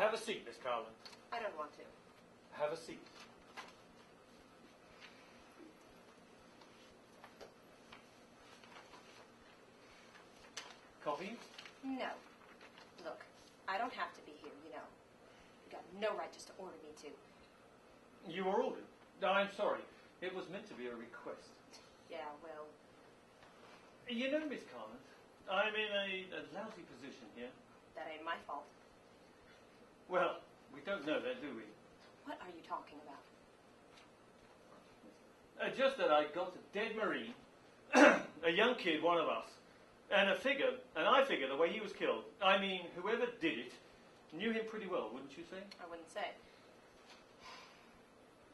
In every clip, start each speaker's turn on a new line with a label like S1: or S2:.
S1: Have a seat, Miss Carlin.
S2: I don't want to.
S1: Have a seat. Coffee?
S2: No. Look, I don't have to be here, you know. You got no right just to order me to.
S1: You were ordered. I'm sorry. It was meant to be a request.
S2: Yeah, well...
S1: You know, Miss Carlin, I'm in a lousy position here.
S2: That ain't my fault.
S1: Well, we don't know that, do we?
S2: What are you talking about?
S1: Just that I got a dead Marine, a young kid, one of us, and I figure the way he was killed, I mean, whoever did it knew him pretty well, wouldn't you say?
S2: I wouldn't say.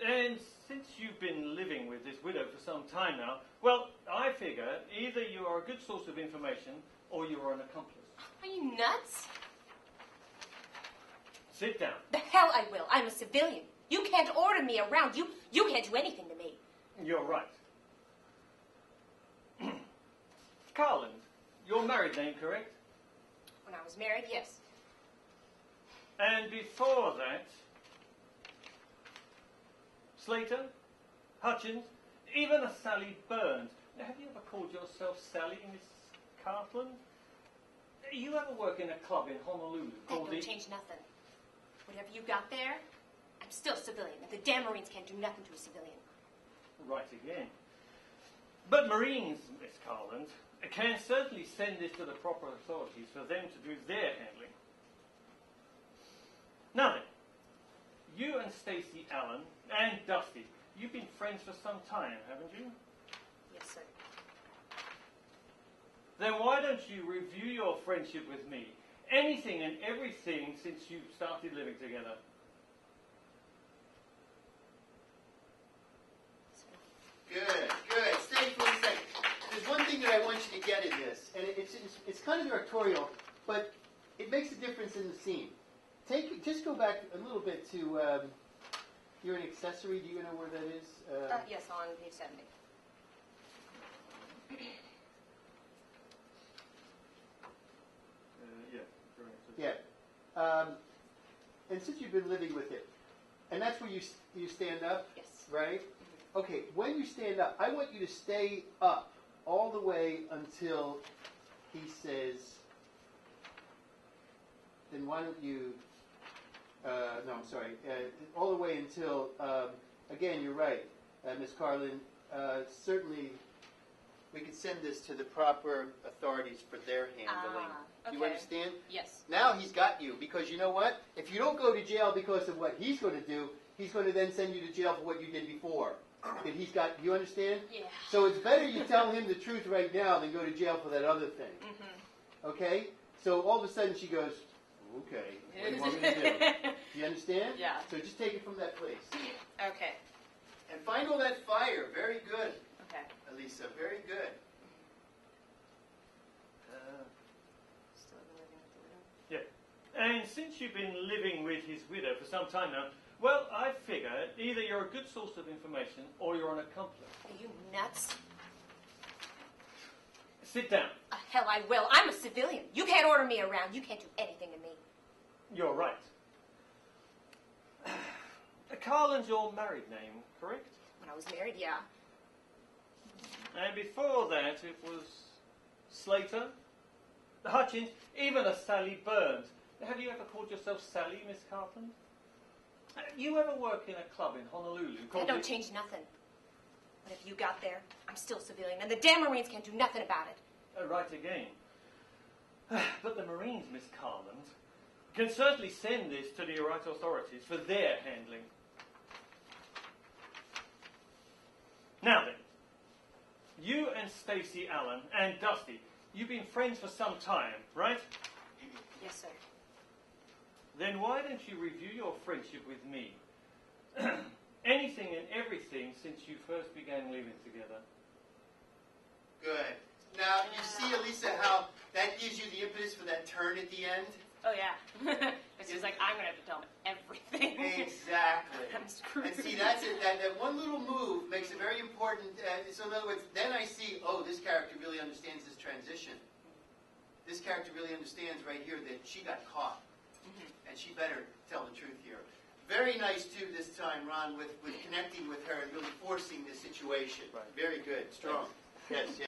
S1: And since you've been living with this widow for some time now, well, I figure either you are a good source of information or you are an accomplice.
S2: Are you nuts?
S1: Sit down.
S2: The hell I will. I'm a civilian. You can't order me around. You can't do anything to me.
S1: You're right. Carlin, your married name, correct?
S2: When I was married, yes.
S1: And before that, Slater, Hutchins, even a Sally Burns. Now, have you ever called yourself Sally, Miss Carlin? You ever work in a club in Honolulu called
S2: Don't change nothing. Whatever you got there, I'm still a civilian, and the damn Marines can't do nothing to a civilian.
S1: Right again. But Marines, Miss Carlin, can certainly send this to the proper authorities for them to do their handling. Now then, you and Stacey Allen and Dusty, you've been friends for some time, haven't you?
S2: Yes, sir.
S1: Then why don't you review your friendship with me? Anything and everything since you started living together.
S3: Good, good. Stay for a second. There's one thing that I want you to get in this, and it's kind of directorial, but it makes a difference in the scene. Just go back a little bit to, you're an accessory, do you know where that is?
S2: Yes, on page 70.
S1: Yeah.
S3: Yeah. And since you've been living with it, and that's where you stand up?
S2: Yes.
S3: Right? Okay, when you stand up, I want you to stay up all the way until he says, then why don't you, no, I'm sorry, all the way until, again, you're right, Ms. Carlin, certainly we could send this to the proper authorities for their handling.
S2: Okay.
S3: Do you understand?
S2: Yes.
S3: Now he's got you, because you know what? If you don't go to jail because of what he's going to do, he's going to then send you to jail for what you did before. That he's got, you understand?
S2: Yeah.
S3: So it's better you tell him the truth right now than go to jail for that other thing.
S2: Mm-hmm.
S3: Okay? So all of a sudden she goes, okay, what do you want me to do? You understand?
S2: Yeah.
S3: So just take it from that place.
S2: Okay.
S3: And find all that fire. Very good,
S2: Okay.
S3: Alissa. Very good.
S2: Still living with the widow?
S1: Yeah. And since you've been living with his widow for some time now, well, I figure either you're a good source of information or you're an accomplice.
S2: Are you nuts?
S1: Sit down.
S2: Hell I will. I'm a civilian. You can't order me around. You can't do anything to me.
S1: You're right. Carlin's your married name, correct?
S2: When I was married, yeah.
S1: And before that, it was Slater, Hutchins, even a Sally Burns. Have you ever called yourself Sally, Miss Carlin? You ever work in a club in Honolulu called...
S2: That don't change nothing. Whatever you got there, I'm still a civilian, and the damn Marines can't do nothing about it.
S1: Right again. But the Marines, Miss Carlin, can certainly send this to the right authorities for their handling. Now then, you and Stacey Allen and Dusty, you've been friends for some time, right?
S2: Yes, sir.
S1: Then why don't you review your friendship with me? Anything and everything since you first began living together.
S3: Good. Now, you see, Alissa, how that gives you the impetus for that turn at the end?
S2: Oh, yeah. It's just like, I'm going to have to tell him everything.
S3: Exactly.
S2: I'm screwed.
S3: And see, that's it. That one little move makes it very important. So in other words, then I see, oh, this character really understands this transition. This character really understands right here that she got caught. And she better Very nice too this time, Ron, with connecting with her and really forcing the situation.
S1: Right.
S3: Very good. Strong. Yes, yes.